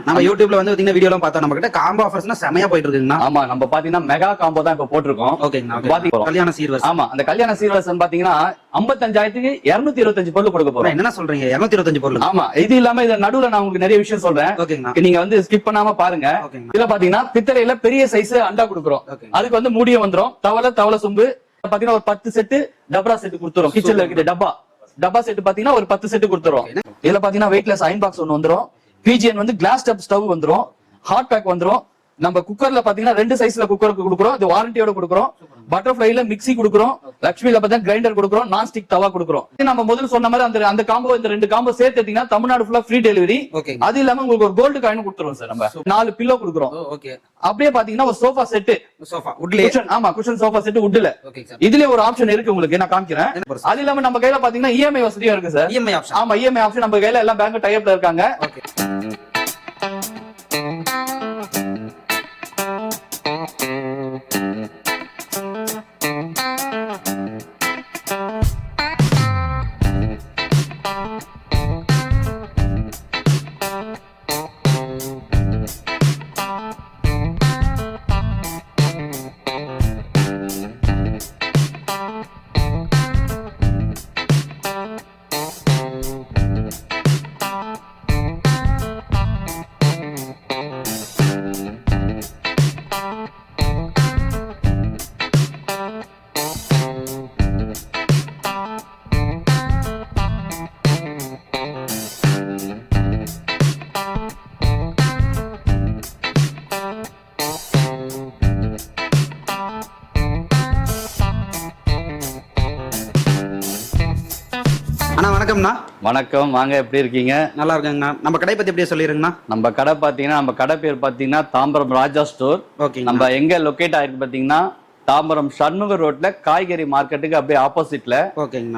நம்ம யூடியூப்ல வந்து பாத்தீங்கன்னா வீடியோலாம் பார்த்தா நம்ம கிட்ட காம்போ ஆஃபர்ஸ்னா செமையா போயிட்டு இருக்குங்கண்ணா. ஆமா, நம்ம பாத்தீங்கன்னா மெகா காம்போ தான் இப்ப போட்டிருக்கோம். ஓகேங்கண்ணா. கல்யாண சீர்வரிசை. ஆமா, அந்த கல்யாண சீர்வரிசை பாத்தீங்கன்னா 55,000க்கு 225 பொருள் கொடுக்க போறோம். என்ன சொல்றீங்க? 225 பொருள்? ஆமா, இது இல்லாம இது நடுவுல நான் உங்களுக்கு நிறைய விஷயம் சொல்றேன். ஓகேங்கண்ணா. நீங்க வந்து ஸ்கிப் பண்ணாம பாருங்க. இதுல பாத்தீங்கன்னா பித்தளையில பெரிய சைஸ் அண்டா கொடுக்குறோம். அதுக்கு வந்து மூடிய வந்துரும். தவளை சொம்பு பாத்தீங்கன்னா ஒரு 10 செட்டு டபரா செட் கொடுத்துரும். கிச்சன்ல இருக்குது டப்பா செட் பாத்தீங்கன்னா ஒரு 10 செட் கொடுத்துரும். இதுல பாத்தீங்கன்னா வெயிட்லெஸ் அயன் பாக்ஸ் ஒன்னு வந்துரும். பிஜிஎன் வந்து கிளாஸ் டாப் ஸ்டவ் வந்துரும். ஹாட் பேக் வந்துரும். நம்ம குக்கர்ல பாத்தீங்கன்னா 2 சைஸ்ல குக்கருக்கு கொடுக்குறோம். இது வாரண்டியோட கொடுக்குறோம். பட்டர்ஃப்ளைல மிக்ஸி கொடுக்குறோம். லட்சுமில பார்த்தா கிரைண்டர் கொடுக்குறோம். நான் ஸ்டிக் தவா கொடுக்குறோம். நம்ம முதல்ல சொன்ன மாதிரி அந்த காம்போ இந்த 2 காம்போ சேர்த்து எடுத்தீங்கன்னா தமிழ்நாடு ஃபுல்லா ஃப்ரீ டெலிவரி. அது இல்லாம உங்களுக்கு ஒரு கோல்டு காயின் கொடுத்துருவோம் சார். நம்ம 4 பில்லோ கொடுக்குறோம். அப்படியே பாத்தீங்கன்னா ஒரு சோஃபா செட். ஆமா, குஷன் சோஃபா செட் வுட்ல. இதுல ஒரு ஆப்ஷன் இருக்கு உங்களுக்கு, நான் காமிக்கிறேன். அது இல்லாம நம்ம கையில பாத்தீங்கன்னா இஎம்ஐ வசதியும் இருக்கு சார். ஆமா, இஎம்ஐ ஆப்ஷன் நம்ம கையில எல்லா பேங்க் டை அப்ல இருக்காங்க. அண்ணா வணக்கம்ண்ணா. வணக்கம், வாங்க. எப்படி இருக்கீங்க? நல்லா இருக்கேங்கண்ணா. நம்ம கடை பத்தி எப்படியே சொல்லிருங்கண்ணா. நம்ம கடை பாத்தீங்கன்னா நம்ம கடை பேர் பாத்தீங்கன்னா தாம்பரம் ராஜா ஸ்டோர். நம்ம எங்க லொகேட் ஆயிருக்கு பாத்தீங்கன்னா தாம்பரம் சண்முக ரோட்ல காய்கறி மார்க்கெட்டுக்கு அப்படியே ஆப்போசிட்ல.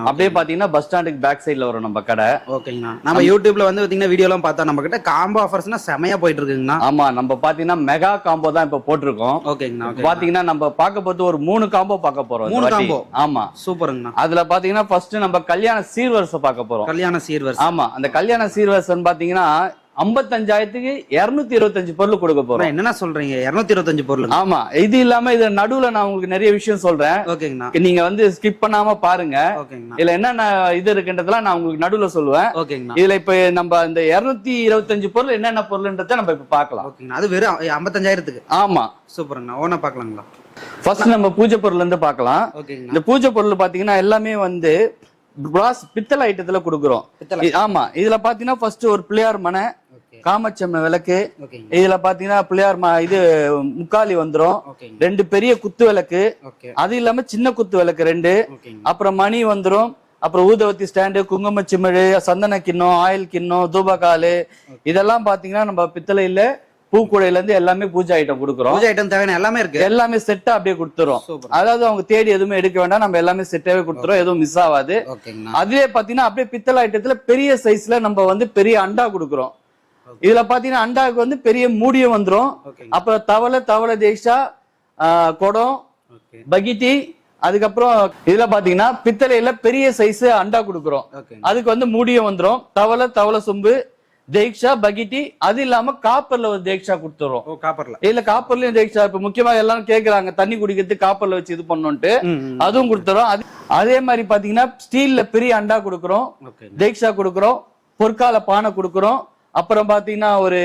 அப்படியே பாத்தீங்கன்னா பஸ் ஸ்டாண்டுக்கு பேக் சைடுல வரும் நம்ம கடை. ஓகேங்கண்ணா. நம்ம யூடியூப்ல வந்து பாத்தீங்கன்னா வீடியோ எல்லாம் பார்த்தா நம்ம கிட்ட காம்போ ஆஃபர்ஸ்னா செமையா போயிட்டு இருக்குங்கண்ணா. ஆமா, நம்ம பாத்தீங்கன்னா மெகா காம்போ தான் இப்ப போட்டிருக்கோம். ஓகேங்கண்ணா. பாத்தீங்கன்னா நம்ம பார்க்க போது ஒரு 3 காம்போ பார்க்க போறோம். 3 காம்போ? ஆமா, சூப்பருங்கண்ணா. அதுல பாத்தீங்கன்னா ஃபர்ஸ்ட் நம்ம கல்யாண சீர்வரிசை பார்க்க போறோம். கல்யாண சீர்வரிசை. ஆமா, அந்த கல்யாண சீர்வரிசைன்னு பாத்தீங்கன்னா 55,000க்கு 225 பொருள் கொடுக்க போறோம். என்ன சொல்றீங்க? 225 பொருள்? ஆமா, இது இல்லாம இது நடுவுல நான் உங்களுக்கு நிறைய விஷயம் சொல்றேன். ஓகேங்கண்ணா. நீங்க வந்து ஸ்கிப் பண்ணாம பாருங்க. இதுல என்னென்ன இது இருக்குன்றதெல்லாம் நான் உங்களுக்கு நடுவுல சொல்லுவேன். ஓகேங்கண்ணா. இதுல இப்ப நம்ம இந்த 225 பொருள் என்னென்ன பொருள்ன்றத நம்ம இப்ப பாக்கலாம். ஓகேங்கண்ணா. அது வெறும் 55,000க்கு? ஆமா. சூப்பருங்கண்ணா. ஓனா பாக்கலாங்களா? ஃபர்ஸ்ட் நம்ம பூஜை பொருள் இருந்து பாக்கலாம். இந்த பூஜை பொருள் பாத்தீங்கன்னா எல்லாமே வந்து பிராஸ் பித்தளை ஐட்டத்துல கொடுக்குறோம். ஆமா, இதுல பாத்தீங்கன்னா ஃபர்ஸ்ட் ஒரு பிள்ளையார் மனை, காமச்சம்ம விளக்கு, இதுல பாத்தீங்கன்னா பிள்ளையார் இது முக்காலி வந்துரும். 2 பெரிய குத்து விளக்கு, அது இல்லாம சின்ன குத்து விளக்கு 2, அப்புறம் மணி வந்துரும், அப்புறம் ஊதவத்தி ஸ்டாண்டு, குங்கும சிமிழ், சந்தன கிண்ணம், ஆயில் கிண்ணம், தூபகாலு, இதெல்லாம் பாத்தீங்கன்னா நம்ம பித்தளையில பூக்குடையில இருந்து எல்லாமே பூஜை ஐட்டம் கொடுக்குறோம். பூஜை ஐட்டம் தேவையான எல்லாமே இருக்கு. எல்லாமே செட்டா அப்படியே கொடுத்துறோம். அதாவது அவங்க தேடி எதுவுமே எடுக்க வேண்டாம், நம்ம எல்லாமே செட்டாவே கொடுத்துறோம். எதுவும் மிஸ் ஆகாது. அதுவே பாத்தீங்கன்னா அப்படியே பித்தளை ஐட்டத்துல பெரிய சைஸ்ல நம்ம வந்து பெரிய அண்டா கொடுக்குறோம். இதுல பாத்தீங்கன்னா அண்டாவுக்கு வந்து பெரிய மூடியம் வந்துரும். அப்புறம் தவளை தேக்ஷா, குடம், பகிட்டி, அதுக்கப்புறம் இதுல பாத்தீங்கன்னா பித்தளையில பெரிய சைஸ் அண்டா கொடுக்குறோம். அதுக்கு வந்து மூடியம் வந்துரும். தவளை சொம்பு, தேக்ஷா, பகிட்டி, அது இல்லாம காப்பர்ல ஒரு தேக்ஷா கொடுத்துறோம். இல்ல காப்பர்லயும் தேக்ஷா. இப்ப முக்கியமா எல்லாரும் கேக்குறாங்க தண்ணி குடிக்கிறதுக்கு காப்பர்ல வச்சு இது பண்ணோன்ட்டு, அதுவும் கொடுத்துறோம். அதே மாதிரி பாத்தீங்கன்னா ஸ்டீல்ல பெரிய அண்டா கொடுக்குறோம், தேக்ஷா கொடுக்குறோம், பொற்கால பானை கொடுக்குறோம். அப்புறம் பாத்தீங்கன்னா ஒரு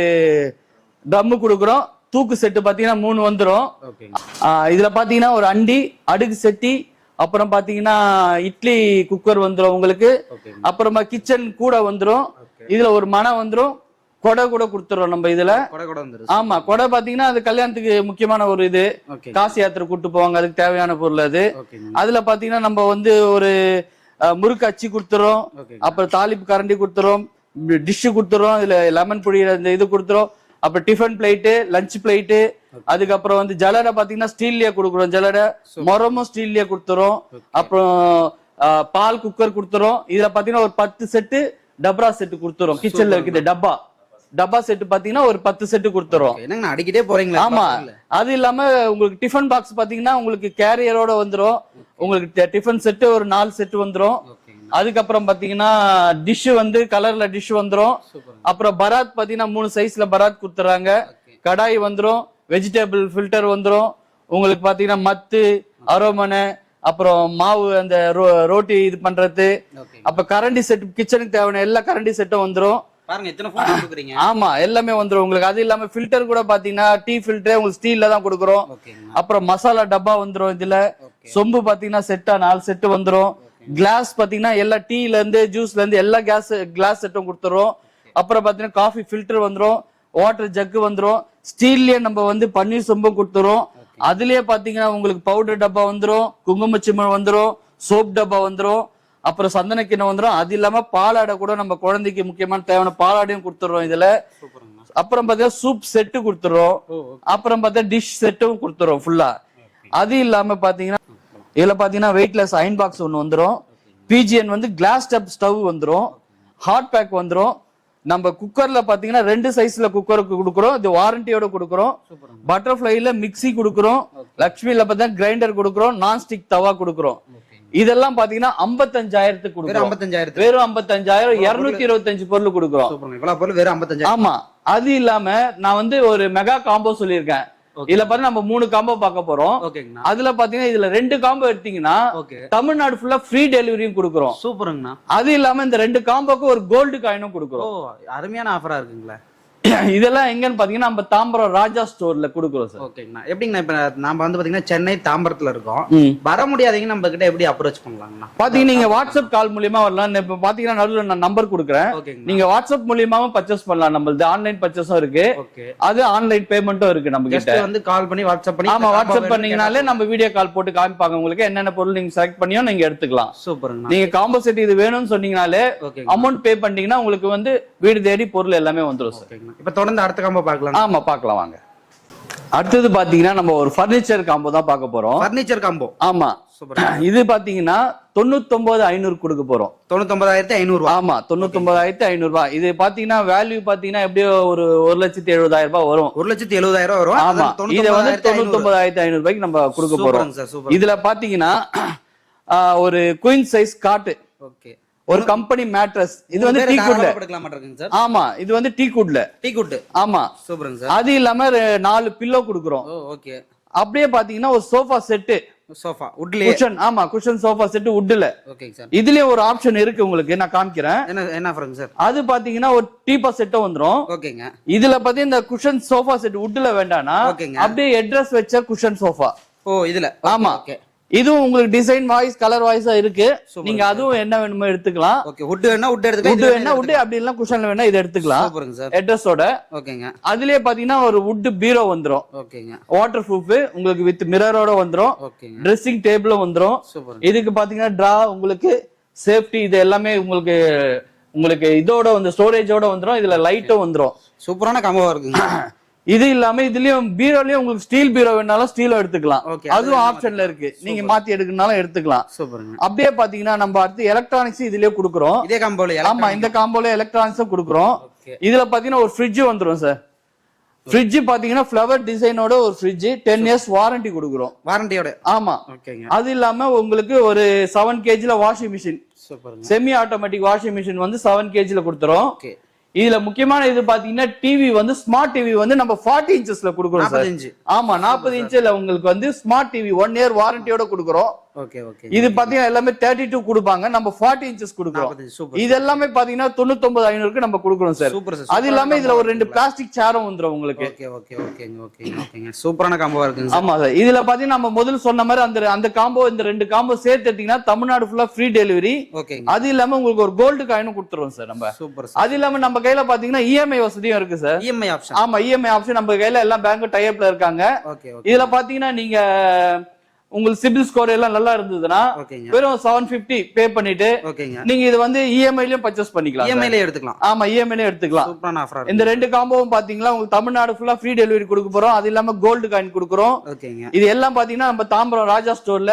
தம்மு கொடுக்குறோம். தூக்கு செட்டு பாத்தீங்கன்னா 3 வந்துரும். இதுல பாத்தீங்கன்னா ஒரு அண்டி, அடுக்கு செட்டி, அப்புறம் பாத்தீங்கன்னா இட்லி குக்கர் வந்துரும் உங்களுக்கு. அப்புறமா கிச்சன் கூட வந்துரும். இதுல ஒரு மனை வந்துரும். கொடை கூட கொடுத்துறோம் நம்ம இதுல. ஆமா, கொடை பாத்தீங்கன்னா அது கல்யாணத்துக்கு முக்கியமான ஒரு இது. காசி யாத்திரை கூட்டு போவாங்க, அதுக்கு தேவையான பொருள் அது. அதுல பாத்தீங்கன்னா நம்ம வந்து ஒரு முறுக்கு அச்சு கொடுத்துறோம். அப்புறம் தாளிப்பு கரண்டி கொடுத்துறோம், டிஷ் கொடுத்துறோம், இதுல லெமன் புழியிற இந்த இது கொடுத்துறோம். அப்புறம் டிஃபன் பிளேட்டு, லஞ்ச் பிளேட்டு, அதுக்கப்புறம் வந்து ஜலடை பாத்தீங்கன்னா ஸ்டீல்லயே கொடுக்குறோம். ஜலடை மொரமும் ஸ்டீல்லயே கொடுத்துறோம். அப்புறம் பால் குக்கர் கொடுத்துறோம். இதுல பாத்தீங்கன்னா ஒரு 10 செட்டு டபரா செட்டு கொடுத்துறோம். கிச்சன்ல இருக்குது டப்பா செட்டு பாத்தீங்கன்னா ஒரு 10 செட்டு கொடுத்துறோம். அடிக்கிட்டே போறீங்களா? ஆமா, அது இல்லாம உங்களுக்கு டிஃபன் பாக்ஸ் பாத்தீங்கன்னா உங்களுக்கு கேரியரோட வந்துரும். உங்களுக்கு டிஃபன் செட்டு ஒரு 4 செட்டு வந்துரும். அதுக்கப்புறம் பாத்தீங்கன்னா டிஷ் வந்து கலர்ல டிஷ் வந்துரும். அப்புறம் பராத் பாத்தீங்கன்னா 3 சைஸ்ல பராத் கொடுத்துறாங்க. கடாய் வந்துரும், வெஜிடபிள் ஃபில்டர் வந்துரும். உங்களுக்கு பாத்தீங்கன்னா மத்து, அரோமனை, அப்புறம் மாவு அந்த ரோட்டி இது பண்றது, அப்ப கரண்டி செட், கிச்சனுக்கு தேவையான எல்லா கரண்டி செட்டும் வந்துரும். பாருங்க எத்தனை ஃபோன் கொடுக்குறீங்க. ஆமா, எல்லாமே வந்துரும் உங்களுக்கு. அது இல்லாம ஃபில்டர் கூட பாத்தீங்கன்னா டீ ஃபில்டர் உங்களுக்கு ஸ்டீல்ல தான் கொடுக்குறோம். அப்புறம் மசாலா டப்பா வந்துரும். இதுல சொம்பு பாத்தீங்கன்னா செட்டா 4 செட்டு வந்துரும். கிளாஸ் பாத்தீங்கன்னா எல்லா டீல இருந்து ஜூஸ்ல இருந்து எல்லா கிளாஸ் செட்டும் கொடுத்துரும். அப்புறம் பாத்தீங்கன்னா காஃபி ஃபில்டர் வந்துரும், வாட்டர் ஜக்கு வந்துரும். ஸ்டீல்லயே நம்ம வந்து பன்னீர் சொம்பும் கொடுத்துரும். அதுலயே பாத்தீங்கன்னா உங்களுக்கு பவுடர் டப்பா வந்துரும், குங்குமச்சிம்மன் வந்துரும், சோப் டப்பா வந்துரும், அப்புறம் சந்தன கிண்ணம் வந்துரும். அது இல்லாம பாலாடை கூட நம்ம குழந்தைக்கு முக்கியமான தேவையான பாலாடையும் கொடுத்துறோம் இதுல. அப்புறம் பாத்தீங்கன்னா சூப் செட்டு கொடுத்துறோம். அப்புறம் பார்த்தா டிஷ் செட்டும் கொடுத்துறோம் ஃபுல்லா. அது இல்லாம பாத்தீங்கன்னா இதுல பாத்தீங்கன்னா வெயிட்லெஸ் அயன் பாக்ஸ் ஒன்னு வந்துரும். பிஜிஎன் வந்து கிளாஸ் டாப் ஸ்டவ் வந்துரும். ஹாட் பேக் வந்துரும். நம்ம குக்கர்ல பாத்தீங்கன்னா 2 சைஸ்ல குக்கருக்கு கொடுக்குறோம். இது வாரண்டியோட கொடுக்குறோம். பட்டர்ஃபிளைல மிக்ஸி கொடுக்குறோம். லக்ஷ்மில பாத்தீங்கன்னா கிரைண்டர் கொடுக்குறோம். நான்ஸ்டிக் தவா கொடுக்குறோம். இதெல்லாம் பாத்தீங்கன்னா 55,000க்கு கொடுக்குறோம். வெறும் 55,000 225 பொருள் கொடுக்குறோம். இவ்வளவு பொருள் வெறும் 55,000. ஆமா, அது இல்லாம நான் வந்து ஒரு மெகா காம்போ சொல்லியிருக்கேன். இதுல பாத்தீங்கன்னா நம்ம 3 காம்போ பார்க்க போறோம். அதுல பாத்தீங்கன்னா இதுல 2 காம்போ எடுத்தீங்கன்னா தமிழ்நாடு ஃபுல்லா ஃப்ரீ டெலிவரியும் கொடுக்குறோம். சூப்பருங்கண்ணா. அது இல்லாம இந்த 2 காம்போக்கு ஒரு கோல்டு காயினும் கொடுக்குறோம். அருமையான ஆஃபரா இருக்குங்களா. இதெல்லாம் எங்கன்னு பாத்தீங்கன்னா நம்ம தாம்பரம் ராஜா ஸ்டோர்ல கொடுக்குறோம் சார். ஓகேங்கண்ணா. எப்படிங்கண்ணா இப்ப நாம வந்து பாத்தீங்கன்னா சென்னை தாம்பரத்துல இருக்கோம், வர முடியாதீங்க, நம்ம கிட்ட எப்படி அப்ரோச் பண்ணலாம்னா? பாத்தீங்கன்னா நீங்க வாட்ஸ்அப் கால் மூலியமா வரலாம். இப்ப பாத்தீங்கன்னா நடுவில் நான் நம்பர் கொடுக்குறேன். நீங்க வாட்ஸ்அப் மூலியமாவும் பர்ச்சேஸ் பண்ணலாம். நம்மளது ஆன்லைன் பர்ச்சேஸும் இருக்கு, அது ஆன்லைன் பேமெண்ட்டும் இருக்கு. நம்ம கிட்ட வந்து கால் பண்ணி வாட்ஸ்அப் பண்ணி, ஆமா வாட்ஸ்அப் பண்ணீங்கனாலே நம்ம வீடியோ கால் போட்டு காமிப்பாங்க உங்களுக்கு என்னென்ன பொருள் நீங்க செலக்ட் பண்ணியோ நீங்க எடுத்துக்கலாம். சூப்பருங்க. நீங்க காம்போ செட் இது வேணும்னு சொன்னீங்கனாலே அமௌண்ட் பே பண்ணீங்கன்னா உங்களுக்கு வந்து வீடு தேடி பொருள் எல்லாமே வந்துடும் சார். இப்ப தொடர்ந்து அடுத்த காம்போ பார்க்கலாம். ஆமா பார்க்கலாம் வாங்க. அடுத்தது பாத்தீங்கன்னா நம்ம ஒரு பர்னிச்சர் காம்போ தான் பார்க்க போறோம். Furniture combo. ஆமா, இது பாத்தீங்கன்னா 99,500 கொடுக்க போறோம். 99,500. ஆமா, 99,500. இது பாத்தீங்கன்னா வேல்யூ பாத்தீங்கன்னா எப்படியோ ஒரு 1,70,000 வரும். 1,70,000 வரும். ஆமா, இத வந்து 99,500 நம்ம கொடுக்க போறோம். இதுல பாத்தீங்கன்னா ஒரு குயின் சைஸ் காட்டு, ஒரு கம்பெனி மேட்ரஸ். இது வந்து டீ குட்ல படுக்கலாமா இருக்குங்க சார்? ஆமா, இது வந்து டீ குட்ல. Tea good. ஆமா, சூப்பர்ங்க சார். அது இல்லாம 4 பில்லோ கொடுக்குறோம். ஓகே. அப்படியே பாத்தீங்கன்னா ஒரு சோஃபா செட், சோஃபா வுட்ல, குஷன். ஆமா, குஷன் சோஃபா செட் வுட்ல. ஓகேங்க சார். இதுலயே ஒரு ஆப்ஷன் இருக்கு உங்களுக்கு, நான் காமிக்கிறேன். என்ன ஆஃபர்ங்க சார்? அது பாத்தீங்கன்னா ஒரு டீபா செட்டும் வந்துரும். ஓகேங்க. இதுல பாத்தீங்கன்னா இந்த குஷன் சோஃபா செட் வுட்ல வேண்டானா அப்படியே ஹெட்ரஸ் வச்ச குஷன் சோஃபா. இதுல. ஆமா, இதுவும் உங்களுக்கு டிசைன் வாய்ஸ் கலர் வாய்ஸா இருக்கு. நீங்க அதுவும் என்ன வேணுமோ எடுத்துக்கலாம். ஓகே. வுட் வேணா வுட் எடுத்துக்கலாம், வுட் வேணா வுட், அப்படி இல்ல குஷன்ல வேணா இது எடுத்துக்கலாம். சூப்பர்ங்க சார். அட்ரஸோட. ஓகேங்க. அதுலயே பாத்தீங்கன்னா ஒரு வுட் பீரோ வந்துரும். ஓகேங்க. வாட்டர் ப்ரூஃப் உங்களுக்கு வித் மிரரோட வந்துரும். ஓகேங்க. ட்ரெஸ்ஸிங் டேபிளும் வந்துரும். இதுக்கு பாத்தீங்கன்னா டிரா, உங்களுக்கு சேஃப்டி, இது எல்லாமே உங்களுக்கு இதோட வந்து ஸ்டோரேஜோட வந்துரும். இதுல லைட்டும் வந்துரும். சூப்பரான காம்போவா இருக்குங்க. இது இல்லாம இதுலயும் பீரோலயும் உங்களுக்கு ஸ்டீல் பீரோ வேணாலும் ஸ்டீலோ எடுத்துக்கலாம். அதுவும் ஆப்ஷன்ல இருக்கு, நீங்க மாத்தி எடுக்கனாலும் எடுத்துக்கலாம். அப்படியே பாத்தீங்கன்னா நம்ம அடுத்து எலக்ட்ரானிக்ஸ் இதுலயே கொடுக்குறோம். இதே காம்போல. ஆமா, இந்த காம்போல எலக்ட்ரானிக்ஸும் கொடுக்குறோம். இதுல பாத்தீங்கன்னா ஒரு ஃப்ரிட்ஜ் வந்துரும் சார். ஃப்ரிட்ஜ் பாத்தீங்கன்னா ஃபிளவர் டிசைனோட ஒரு ஃப்ரிட்ஜ், 10 இயர்ஸ் வாரண்டி கொடுக்குறோம். வாரண்டியோட. ஆமா. அது இல்லாம உங்களுக்கு ஒரு 7 kgல washing machine, semi automatic washing machine வந்து 7 kgல கொடுத்துறோம். இதுல முக்கியமான இது பாத்தீங்கன்னா டிவி வந்து ஸ்மார்ட் டிவி வந்து நம்ம 40 இன்ச்சஸ்ல கொடுக்குறோம் சார். ஆமா, 40 இன்ச்ல உங்களுக்கு வந்து ஸ்மார்ட் டிவி 1 இயர் வாரண்டியோட கொடுக்குறோம். இது பாத்தீங்கன்னா எல்லாமே 32 கொடுப்பாங்க, நம்ம 40 இன்ச்சஸ் கொடுக்குறோம். இது எல்லாமே பாத்தீங்கன்னா 99,500க்கு நம்ம கொடுக்குறோம் சார். அது இல்லாம இதுல ஒரு 2 பிளாஸ்டிக் சேரும் வந்துரும் உங்களுக்கு. சூப்பரான காம்போவா இருக்கு. ஆமா சார். இதுல பாத்தீங்கன்னா நம்ம முதல்ல சொன்ன மாதிரி அந்த காம்போ, இந்த 2 காம்போ சேர்த்து எடுத்தீங்கன்னா தமிழ்நாடு ஃபுல்லா ஃப்ரீ டெலிவரி. அது இல்லாம உங்களுக்கு ஒரு கோல்டு காயினும் கொடுத்துருவோம் சார் நம்ம. அது இல்லாம நம்ம கையில பாத்தீங்கன்னா இஎம்ஐ வசதியும் இருக்கு சார். EMI option. ஆமா, இஎம்ஐ ஆப்ஷன் நம்ம கையில எல்லா பேங்க்கும் டை அப்ல இருக்காங்க. இதுல பாத்தீங்கன்னா நீங்க உங்களுக்கு சிபில் ஸ்கோர் எல்லாம் நல்லா இருந்ததுன்னா வெறும் 750 பே பண்ணிட்டு நீங்க இது வந்து இஎம்ஐலயும் பர்ச்சேஸ் பண்ணிக்கலாம். இஎம்ஐல எடுத்துக்கலாம். ஆமா, இஎம்ஐல எடுத்துக்கலாம். சூப்பரான ஆஃபர். இந்த 2 காம்போவும் பாத்தீங்கன்னா உங்களுக்கு தமிழ்நாடு ஃபுல்லா ஃப்ரீ டெலிவரி கொடுக்க போறோம். அது இல்லாம கோல்டு காயின் கொடுக்குறோம். இது எல்லாம் பாத்தீங்கன்னா நம்ம தாம்பரம் ராஜா ஸ்டோர்ல.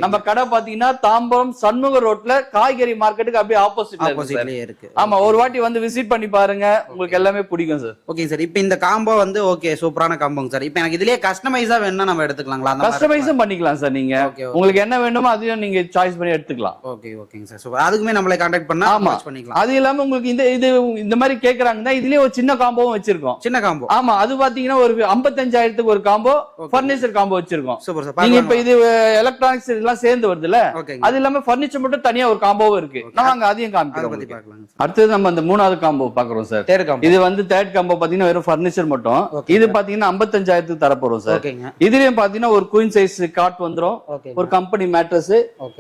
நம்ம கடை பாத்தீங்கன்னா தாம்பரம் சண்முக ரோட்ல காய்கறி மார்க்கெட்டுக்கு அப்படியே ஆப்போசிட்ல இருக்கு. ஆமா, ஒரு வாட்டி வந்து விசிட் பண்ணி பாருங்க, உங்களுக்கு எல்லாமே பிடிக்கும் சார். Okay sir. இப்போ இந்த காம்போ வந்து ஓகே, சூப்பரான காம்போங்க சார். இப்போ எனக்கு இதுலயே கஸ்டமைஸா வேணும்னா நம்ம எடுத்துக்கலாங்களா? கஸ்டமைஸும் பண்ணிக்கலாம் சார் நீங்க. உங்களுக்கு என்ன வேணுமோ அதையும் நீங்க சாய்ஸ் பண்ணி எடுத்துக்கலாம். ஓகே ஓகேங்க சார். சூப்பர். அதுக்குமே நம்மளை கான்டாக்ட் பண்ணா மேட்ச் பண்ணிக்கலாம். அது இல்லாம உங்களுக்கு இந்த மாதிரி கேக்குறாங்கன்னா இதுலயே ஒரு சின்ன காம்போவும் வச்சிருக்கோம். சின்ன காம்போ. ஆமா, அது பாத்தீங்கன்னா ஒரு 55,000க்கு ஒரு காம்போ ஃபர்னிச்சர் காம்போ வச்சிருக்கோம். Super sir. நீங்க இப்ப இது எலக்ட்ரானிக்ஸ் இதெல்லாம் சேர்ந்து வருதுல்ல, அது இல்லாம ஃபர்னிச்சர் மட்டும் தனியா ஒரு காம்போவும் இருக்கு. நாங்க அதையும் காமிக்கிறோம். அடுத்தது நம்ம அந்த மூணாவது காம்போ பாக்குறோம் சார். இது வந்து தேர்ட் காம்போ பாத்தீங்கன்னா வெறும் ஃபர்னிச்சர் மட்டும். இது பாத்தீங்கன்னா 55,000க்கு தரப்போறோம் சார். இதுலயும் பாத்தீங்கன்னா ஒரு குயின் சைஸ் காட் வந்துரும், ஒரு கம்பெனி மேட்ரஸ்,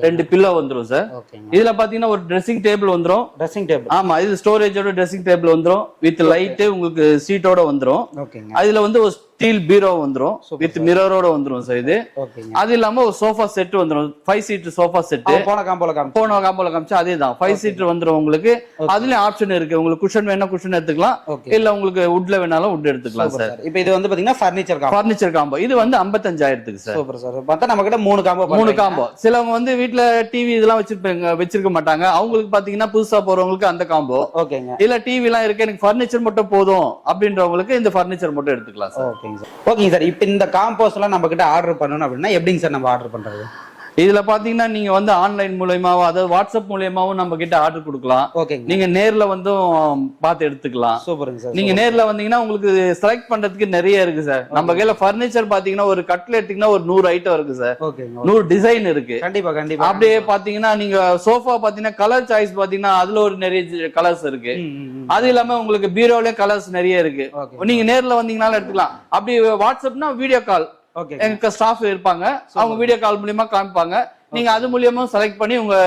2 பில்லோ வந்துரும் சார். இதுல பாத்தீங்கன்னா ஒரு ட்ரெஸ்ஸிங் டேபிள் வந்துரும். Dressing table. ஆமா, இது ஸ்டோரேஜோட ட்ரெஸ்ஸிங் டேபிள் வந்துரும் வித் லைட், உங்களுக்கு சீட்டோட வந்துரும். அதுல வந்து ஒரு ஸ்டீல் பீரோ வந்துரும் வித் மிரரோட வந்துரும் சார் இது. அது இல்லாம ஒரு சோஃபா செட் வந்துரும், 5 சீட் சோஃபா செட். போன காம்போல காமிச்சா அதேதான் 5 சீட் வந்துரும் உங்களுக்கு. அதுலயும் ஆப்ஷன் இருக்கு, உங்களுக்கு குஷன் வேணா குஷன் எடுத்துக்கலாம், இல்ல உங்களுக்கு வுட்ல வேணாலும் வுட் எடுத்துக்கலாம் சார். இப்போ இது வந்து பாத்தீங்கன்னா ஃபர்னிச்சர் காம்போ. இது வந்து 55,000க்கு சார். Super sir. பார்த்தா நம்ம கிட்ட 3 காம்போ. சிலவங்க வந்து வீட்ல டிவி இதெல்லாம் வச்சிருக்க மாட்டாங்க, அவங்களுக்கு பாத்தீங்கன்னா புதுசா போறவங்களுக்கு அந்த காம்போ. ஓகேங்க. இல்ல டிவி எல்லாம் இருக்கு, எனக்கு ஃபர்னிச்சர் மட்டும் போதும் அப்படின்றவங்களுக்கு இந்த ஃபர்னிச்சர் மட்டும் எடுத்துக்கலாம் சார். ஓகேங்க சார். இப்போ இந்த காம்போஸ் எல்லாம் நம்ம கிட்ட ஆர்டர் பண்ணணும் அப்படின்னா எப்படிங்க சார் நம்ம ஆர்டர் பண்றது? இதுல பாத்தீங்கன்னா நீங்க வந்து ஆன்லைன் மூலமாவும் அதாவது வாட்ஸ்அப் மூலமாவும் நம்ம கிட்ட ஆர்டர் கொடுக்கலாம். நீங்க நேர்ல வந்து பார்த்து எடுத்துக்கலாம். சூப்பருங்க சார். நீங்க நேர்ல வந்தீங்கன்னா உங்களுக்கு செலக்ட் பண்றதுக்கு நிறைய இருக்கு சார். நம்ம கையில ஃபர்னிச்சர் பாத்தீங்கன்னா ஒரு கட்ல எடுத்தீங்கன்னா ஒரு 100 ஐட்டம் இருக்கு சார். 100 டிசைன் இருக்கு. கண்டிப்பா கண்டிப்பா. அப்படியே பாத்தீங்கன்னா நீங்க சோஃபா பாத்தீங்கன்னா கலர் சாய்ஸ் பாத்தீங்கன்னா அதுல ஒரு நிறைய கலர்ஸ் இருக்கு. அது இல்லாம உங்களுக்கு பீரோலயே கலர்ஸ் நிறைய இருக்கு. நீங்க நேர்ல வந்தீங்கனாலும் எடுத்துக்கலாம். அப்படி வாட்ஸ்அப்னா வீடியோ கால், எங்க ஸ்டாஃப் இருப்பாங்க, அவங்க வீடியோ கால் மூலியமா காமிப்பாங்க. நீங்க அது மூலியமா செலக்ட் பண்ணி உங்க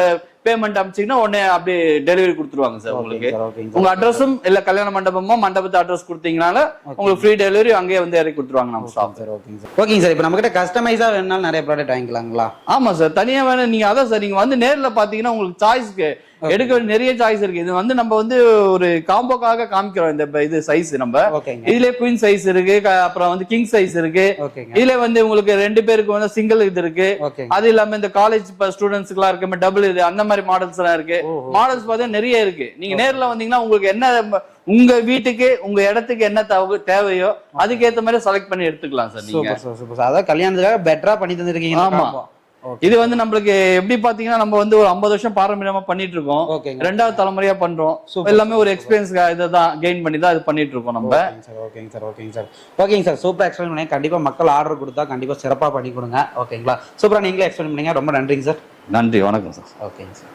பேமெண்ட் அனுப்பிச்சீங்கன்னா உடனே அப்படியே டெலிவரி கொடுத்துருவாங்க சார். உங்களுக்கு உங்க அட்ரஸும் இல்ல கல்யாண மண்டபத்து அட்ரஸ் கொடுத்தீங்கனால உங்களுக்கு ஃப்ரீ டெலிவரி அங்கேயே வந்து இறக்கி கொடுத்துருவாங்க நம்ம ஸ்டாஃப் சார். ஓகேங்க சார். இப்போ நம்ம கிட்ட கஸ்டமைஸா வேணாலும் நிறைய ப்ராடக்ட் வாங்கிக்கலாங்களா? ஆமா சார், தனியா வேணும். நீங்க அதான் சார், நீங்க வந்து நேர்ல பாத்தீங்கன்னா உங்களுக்கு சாய்ஸ்க்கு எடுக்க நிறைய சாய்ஸ் இருக்கு. இது வந்து நம்ம வந்து ஒரு காம்போக்காக காமிக்கிறோம். இந்த இது சைஸ் நம்ம இதுல குயின் சைஸ் இருக்கு, அப்புறம் வந்து கிங் சைஸ் இருக்கு. இதுல வந்து உங்களுக்கு 2 பேருக்கு வந்து சிங்கிள் இது இருக்கு. அது இல்லாம இந்த காலேஜ் ஸ்டூடெண்ட்ஸ்க்கு எல்லாம் இருக்கு டபுள் இது, அந்த மாதிரி மாடல்ஸ் எல்லாம் இருக்கு. மாடல்ஸ் பார்த்தா நிறைய இருக்கு. நீங்க நேர்ல வந்தீங்கன்னா உங்களுக்கு என்ன உங்க வீட்டுக்கு உங்க இடத்துக்கு என்ன தேவையோ அதுக்கேற்ற மாதிரி செலக்ட் பண்ணி எடுத்துக்கலாம் சார். நீங்க அதாவது கல்யாணத்துக்காக பெட்டரா பண்ணி தந்துருக்கீங்க. ஆமா, இது வந்து நம்மளுக்கு எப்படி பாத்தீங்கன்னா நம்ம வந்து ஒரு 50 வருஷம் பாரம்பரியமா பண்ணிட்டு இருக்கோம். 2வது தலைமுறையா பண்றோம். எல்லாமே ஒரு எக்ஸ்பீரியன்ஸ் இதான் கெயின் பண்ணி தான் இது பண்ணிட்டு இருக்கோம் நம்ம. ஓகேங்க சார். ஓகேங்க சார். ஓகேங்க சார். சூப்பர் எக்ஸ்பிளைன் பண்ணி கண்டிப்பா மக்கள் ஆர்டர் கொடுத்தா கண்டிப்பா சிறப்பா பண்ணி கொடுங்க. ஓகேங்களா? சூப்பரா நீங்களே எக்ஸ்பிளைன் பண்ணீங்க. ரொம்ப நன்றிங்க சார். நன்றி, வணக்கம் சார். ஓகேங்க சார்.